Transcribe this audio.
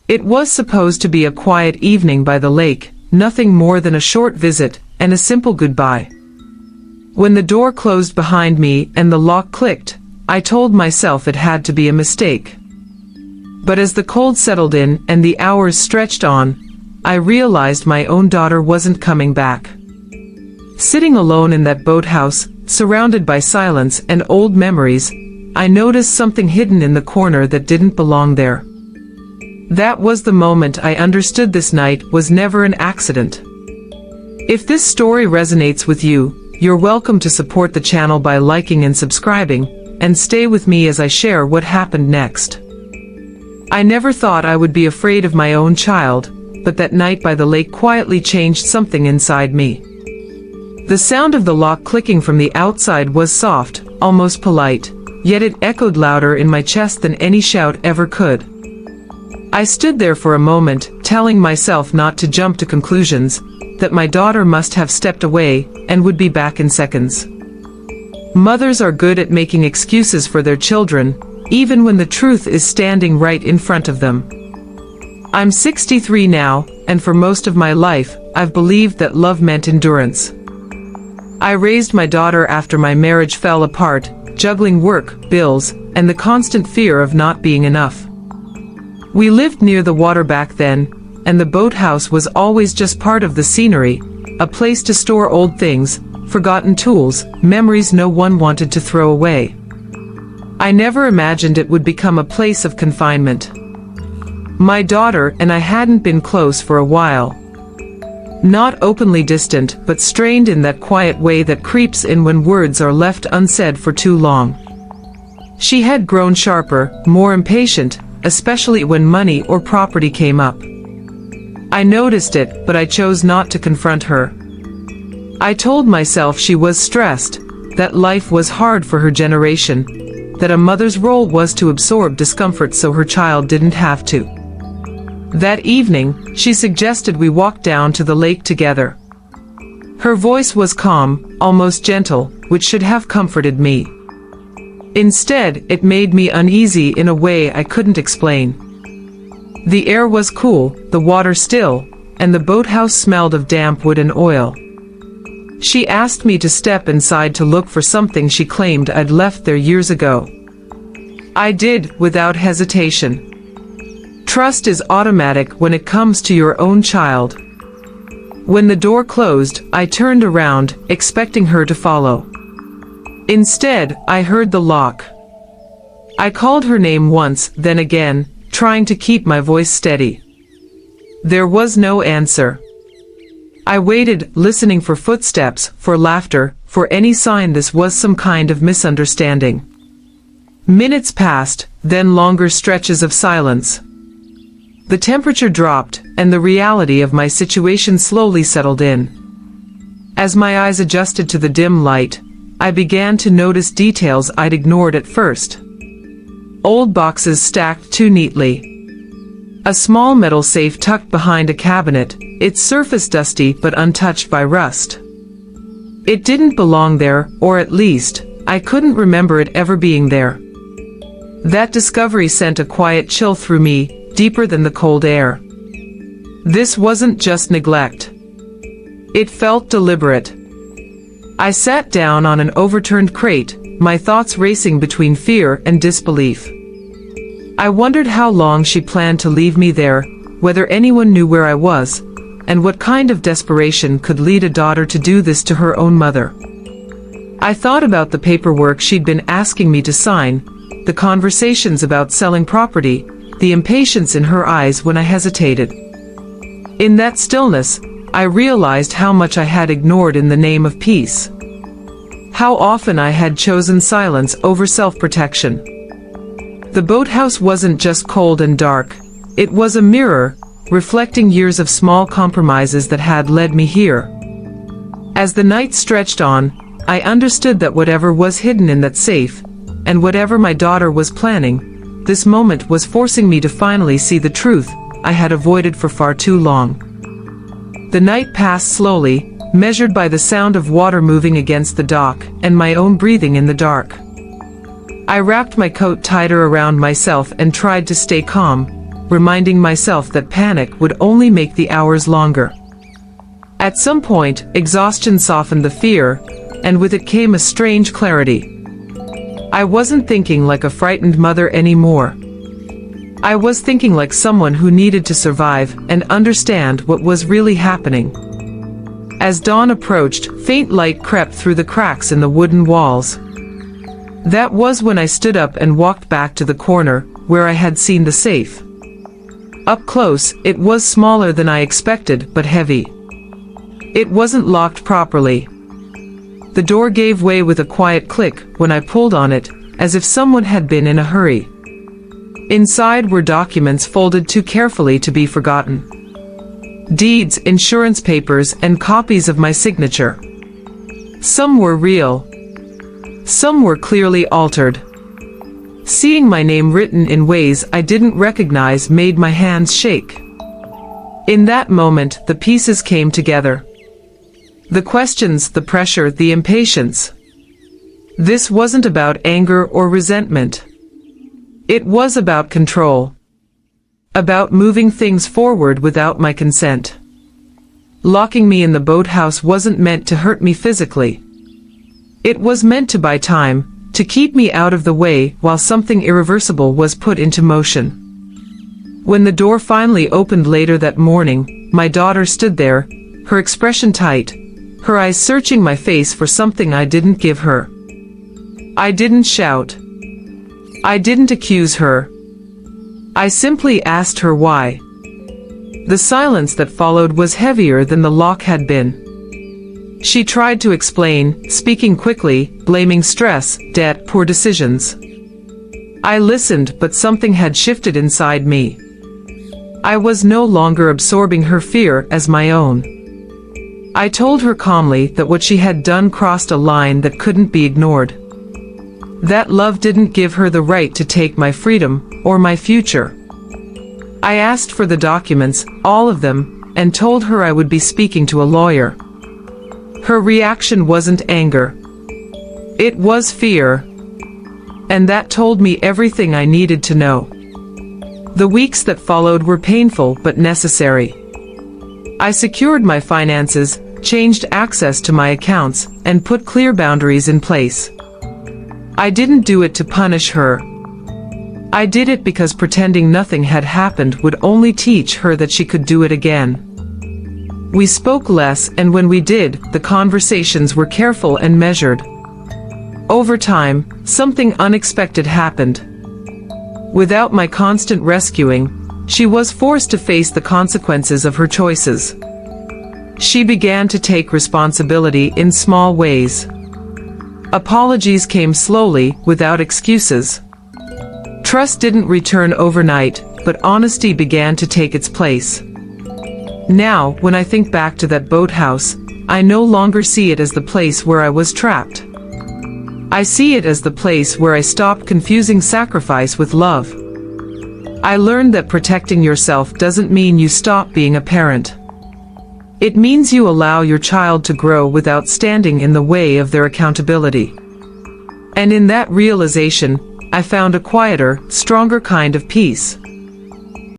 It was supposed to be a quiet evening by the lake, nothing more than a short visit, and a simple goodbye. When the door closed behind me and the lock clicked, I told myself it had to be a mistake. But as the cold settled in and the hours stretched on, I realized my own daughter wasn't coming back. Sitting alone in that boathouse, surrounded by silence and old memories, I noticed something hidden in the corner that didn't belong there. That was the moment I understood this night was never an accident. If this story resonates with you, you're welcome to support the channel by liking and subscribing, and stay with me as I share what happened next. I never thought I would be afraid of my own child, but that night by the lake quietly changed something inside me. The sound of the lock clicking from the outside was soft, almost polite, yet it echoed louder in my chest than any shout ever could. I stood there for a moment, telling myself not to jump to conclusions, that my daughter must have stepped away and would be back in seconds. Mothers are good at making excuses for their children, even when the truth is standing right in front of them. I'm 63 now, and for most of my life, I've believed that love meant endurance. I raised my daughter after my marriage fell apart, juggling work, bills, and the constant fear of not being enough. We lived near the water back then, and the boathouse was always just part of the scenery, a place to store old things, forgotten tools, memories no one wanted to throw away. I never imagined it would become a place of confinement. My daughter and I hadn't been close for a while. Not openly distant, but strained in that quiet way that creeps in when words are left unsaid for too long. She had grown sharper, more impatient, especially when money or property came up. I noticed it, but I chose not to confront her. I told myself she was stressed, that life was hard for her generation, that a mother's role was to absorb discomfort so her child didn't have to. That evening, she suggested we walk down to the lake together. Her voice was calm, almost gentle, which should have comforted me. Instead, it made me uneasy in a way I couldn't explain. The air was cool, the water still, and the boathouse smelled of damp wood and oil. She asked me to step inside to look for something she claimed I'd left there years ago. I did, without hesitation. Trust is automatic when it comes to your own child. When the door closed, I turned around, expecting her to follow. Instead, I heard the lock. I called her name once, then again, trying to keep my voice steady. There was no answer. I waited, listening for footsteps, for laughter, for any sign this was some kind of misunderstanding. Minutes passed, then longer stretches of silence. The temperature dropped, and the reality of my situation slowly settled in. As my eyes adjusted to the dim light, I began to notice details I'd ignored at first. Old boxes stacked too neatly. A small metal safe tucked behind a cabinet, its surface dusty but untouched by rust. It didn't belong there, or at least, I couldn't remember it ever being there. That discovery sent a quiet chill through me, deeper than the cold air. This wasn't just neglect. It felt deliberate. I sat down on an overturned crate, my thoughts racing between fear and disbelief. I wondered how long she planned to leave me there, whether anyone knew where I was, and what kind of desperation could lead a daughter to do this to her own mother. I thought about the paperwork she'd been asking me to sign, the conversations about selling property, the impatience in her eyes when I hesitated. In that stillness, I realized how much I had ignored in the name of peace. How often I had chosen silence over self-protection. The boathouse wasn't just cold and dark, it was a mirror, reflecting years of small compromises that had led me here. As the night stretched on, I understood that whatever was hidden in that safe, and whatever my daughter was planning, this moment was forcing me to finally see the truth I had avoided for far too long. The night passed slowly, measured by the sound of water moving against the dock and my own breathing in the dark. I wrapped my coat tighter around myself and tried to stay calm, reminding myself that panic would only make the hours longer. At some point, exhaustion softened the fear, and with it came a strange clarity. I wasn't thinking like a frightened mother anymore. I was thinking like someone who needed to survive and understand what was really happening. As dawn approached, faint light crept through the cracks in the wooden walls. That was when I stood up and walked back to the corner, where I had seen the safe. Up close, it was smaller than I expected, but heavy. It wasn't locked properly. The door gave way with a quiet click when I pulled on it, as if someone had been in a hurry. Inside were documents folded too carefully to be forgotten. Deeds, insurance papers, and copies of my signature. Some were real. Some were clearly altered. Seeing my name written in ways I didn't recognize made my hands shake. In that moment, the pieces came together. The questions, the pressure, the impatience. This wasn't about anger or resentment. It was about control. About moving things forward without my consent. Locking me in the boathouse wasn't meant to hurt me physically. It was meant to buy time, to keep me out of the way while something irreversible was put into motion. When the door finally opened later that morning, my daughter stood there, her expression tight, her eyes searching my face for something I didn't give her. I didn't shout. I didn't accuse her. I simply asked her why. The silence that followed was heavier than the lock had been. She tried to explain, speaking quickly, blaming stress, debt, poor decisions. I listened, but something had shifted inside me. I was no longer absorbing her fear as my own. I told her calmly that what she had done crossed a line that couldn't be ignored. That love didn't give her the right to take my freedom, or my future. I asked for the documents, all of them, and told her I would be speaking to a lawyer. Her reaction wasn't anger. It was fear. And that told me everything I needed to know. The weeks that followed were painful but necessary. I secured my finances, changed access to my accounts, and put clear boundaries in place. I didn't do it to punish her. I did it because pretending nothing had happened would only teach her that she could do it again. We spoke less, and when we did, the conversations were careful and measured. Over time, something unexpected happened. Without my constant rescuing, she was forced to face the consequences of her choices. She began to take responsibility in small ways. Apologies came slowly, without excuses. Trust didn't return overnight, but honesty began to take its place. Now, when I think back to that boathouse, I no longer see it as the place where I was trapped. I see it as the place where I stopped confusing sacrifice with love. I learned that protecting yourself doesn't mean you stop being a parent. It means you allow your child to grow without standing in the way of their accountability. And in that realization, I found a quieter, stronger kind of peace.